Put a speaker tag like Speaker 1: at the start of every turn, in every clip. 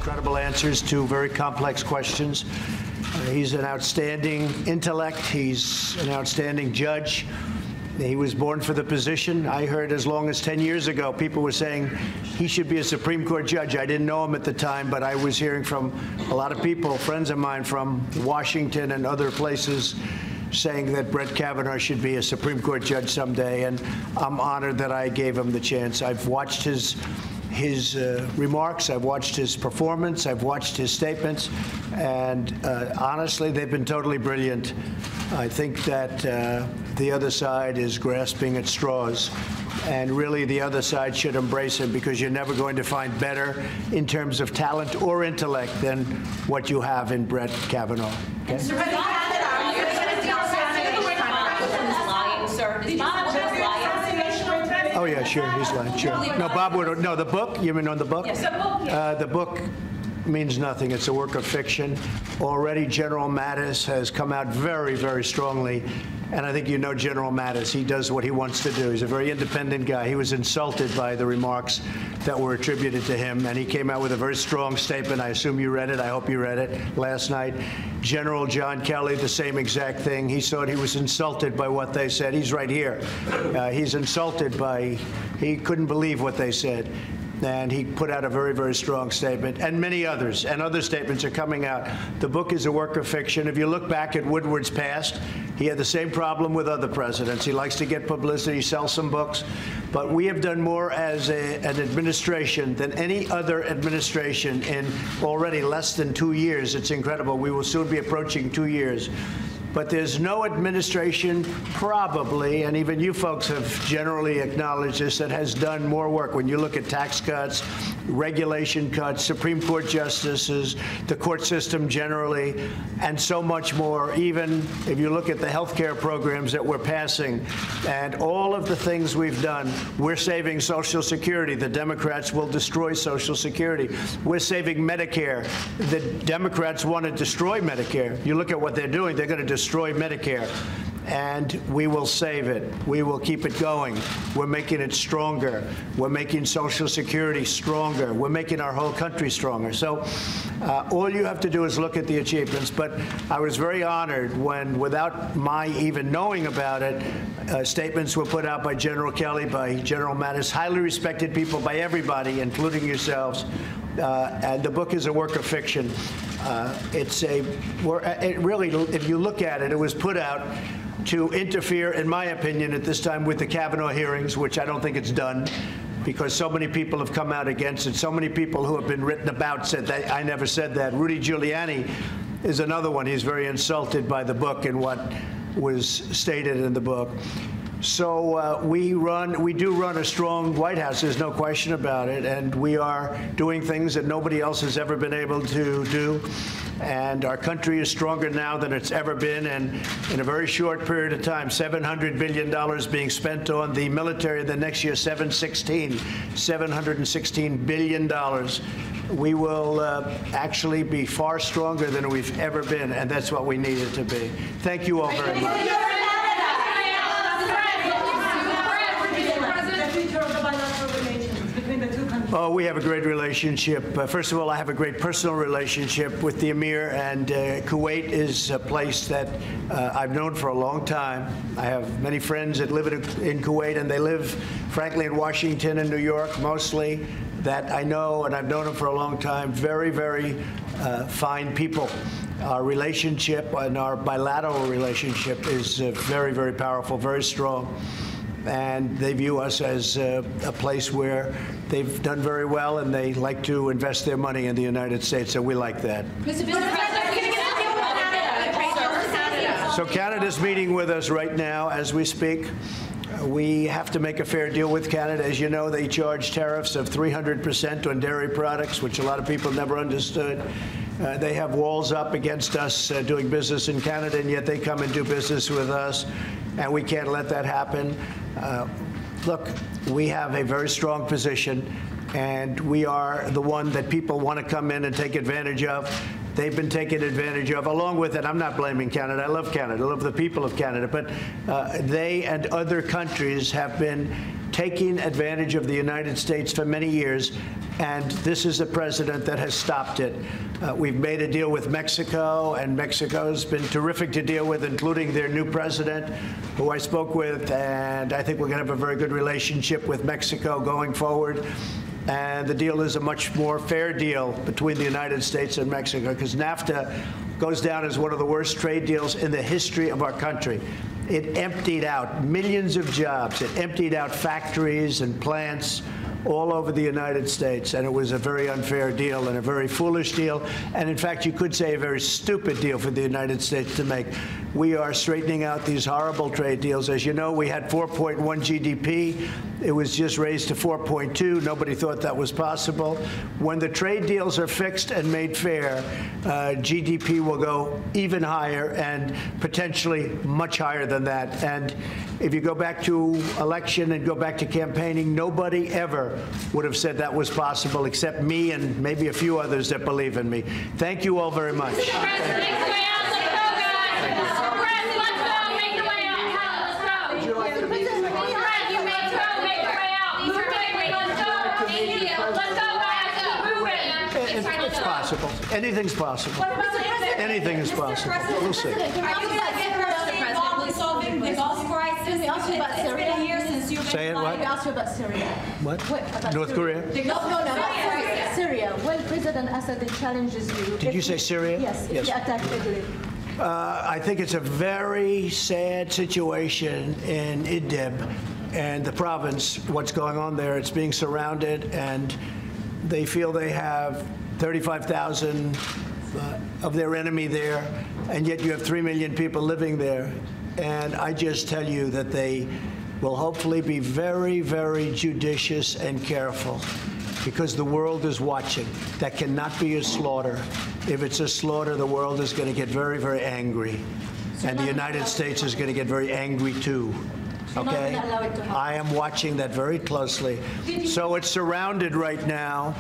Speaker 1: Incredible answers to very complex questions. He's an outstanding intellect. He's an outstanding judge. He was born for the position. I heard as long as 10 years ago, people were saying he should be a Supreme Court judge. I didn't know him at the time, but I was hearing from a lot of people, friends of mine from Washington and other places, saying that Brett Kavanaugh should be a Supreme Court judge someday, and I'm honored that I gave him the chance. I've watched his remarks, I've watched his performance, I've watched his statements, and honestly, they've been totally brilliant. I think that the other side is grasping at straws, and really the other side should embrace him, because you're never going to find better in terms of talent or intellect than what you have in Brett Kavanaugh. Okay? Oh, yeah, sure, he's lying, sure. No, Bob Woodward, no, the book, you mean on the book?
Speaker 2: Yes, the book, yeah.
Speaker 1: The book means nothing. It's a work of fiction. Already General Mattis has come out very, very strongly. And I think you know General Mattis. He does what he wants to do. He's a very independent guy. He was insulted by the remarks that were attributed to him, and he came out with a very strong statement. I assume you read it. I hope you read it last night. General John Kelly, the same exact thing. He thought he was insulted by what they said. He's right here. He's insulted by, he couldn't believe what they said. And he put out a very, very strong statement, and many others, and other statements are coming out. The book is a work of fiction. If you look back at Woodward's past, he had the same problem with other presidents. He likes to get publicity, sell some books. But we have done more as an administration than any other administration in already less than 2 years. It's incredible. We will soon be approaching 2 years. But there's no administration, probably, and even you folks have generally acknowledged this, that has done more work. When you look at tax cuts, regulation cuts, Supreme Court justices, the court system generally, and so much more. Even if you look at the health care programs that we're passing and all of the things we've done, we're saving Social Security. The Democrats will destroy Social Security. We're saving Medicare. The Democrats want to destroy Medicare. You look at what they're doing, they're going to destroy Medicare, and we will save it. We will keep it going. We're making it stronger. We're making Social Security stronger. We're making our whole country stronger. So all you have to do is look at the achievements. But I was very honored when, without my even knowing about it, statements were put out by General Kelly, by General Mattis, highly respected people, by everybody, including yourselves. And the book is a work of fiction. It really, if you look at it, it was put out to interfere, in my opinion, at this time with the Kavanaugh hearings, which I don't think it's done, because so many people have come out against it. So many people who have been written about said that I never said that. Rudy Giuliani is another one. He's very insulted by the book and what was stated in the book. So we do run a strong White House. There's no question about it. And we are doing things that nobody else has ever been able to do. And our country is stronger now than it's ever been. And in a very short period of time, $700 billion being spent on the military. The next year, $716 billion. We will actually be far stronger than we've ever been. And that's what we need it to be. Thank you all very much. Oh, we have a great relationship. First of all, I have a great personal relationship with the Amir, and Kuwait is a place that I've known for a long time. I have many friends that live in Kuwait, and they live, frankly, in Washington and New York mostly, that I know, and I've known them for a long time. Very, very fine people. Our relationship and our bilateral relationship is very, very powerful, very strong. And they view us as a place where they've done very well, and they like to invest their money in the United States, so we like that. So Canada's meeting with us right now as we speak. We have to make a fair deal with Canada. As you know, they charge tariffs of 300% on dairy products, which a lot of people never understood. They have walls up against us doing business in Canada, and yet they come and do business with us, and we can't let that happen. Look, we have a very strong position, and we are the one that people want to come in and take advantage of. They've been taken advantage of. Along with it, I'm not blaming Canada. I love Canada. I love the people of Canada. But they and other countries have been taking advantage of the United States for many years, and this is a president that has stopped it. We've made a deal with Mexico, and Mexico's been terrific to deal with, including their new president, who I spoke with, and I think we're going to have a very good relationship with Mexico going forward. And the deal is a much more fair deal between the United States and Mexico, because NAFTA goes down as one of the worst trade deals in the history of our country. It emptied out millions of jobs. It emptied out factories and plants all over the United States, and it was a very unfair deal and a very foolish deal, and in fact, you could say a very stupid deal for the United States to make. We are straightening out these horrible trade deals. As you know, we had 4.1 GDP. It was just raised to 4.2. Nobody thought that was possible. When the trade deals are fixed and made fair, GDP will go even higher and potentially much higher than that. And if you go back to election and go back to campaigning, nobody ever would have said that was possible except me and maybe a few others that believe in me. Thank you all very much. It's possible. Anything's possible. Anything is possible. We'll see. Say it, what?
Speaker 2: We asked you about Syria.
Speaker 1: What?
Speaker 2: About
Speaker 1: North Korea?
Speaker 2: No, about Syria. When President Assad challenges you.
Speaker 1: Did you say Syria?
Speaker 2: Yes. If he attacked Idlib.
Speaker 1: I think it's a very sad situation in Idlib and the province, what's going on there. It's being surrounded, and they feel they have 35,000 of their enemy there, and yet you have 3 million people living there. And I just tell you that they will hopefully be very, very judicious and careful, because the world is watching. That cannot be a slaughter. If it's a slaughter, the world is going to get very, very angry. And the United States is going to get very angry, too. Okay? I am watching that very closely. So it's surrounded right now,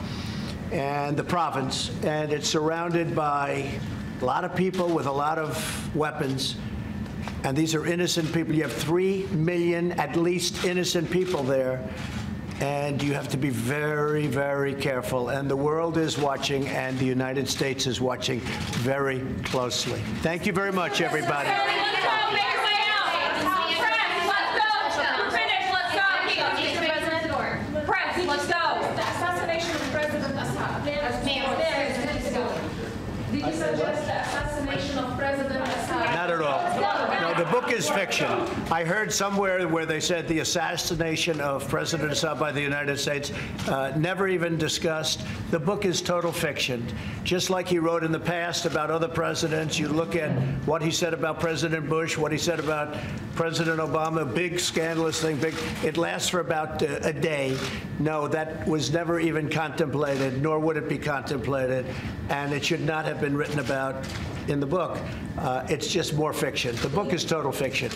Speaker 1: and the province, and it's surrounded by a lot of people with a lot of weapons. And these are innocent people. You have 3 million, at least, innocent people there. And you have to be very, very careful. And the world is watching, and the United States is watching very closely. Thank you very much, everybody.
Speaker 3: Let's go. The assassination of President Assad. Did you suggest the assassination of President Assad?
Speaker 1: Not at all. No, the book is fiction. I heard somewhere where they said the assassination of President Assad by the United States, never even discussed. The book is total fiction. Just like he wrote in the past about other presidents, you look at what he said about President Bush, what he said about President Obama, big scandalous thing, big. It lasts for about a day. No, that was never even contemplated, nor would it be contemplated, and it should not have been written about in the book. It's just more fiction. The book is total fiction.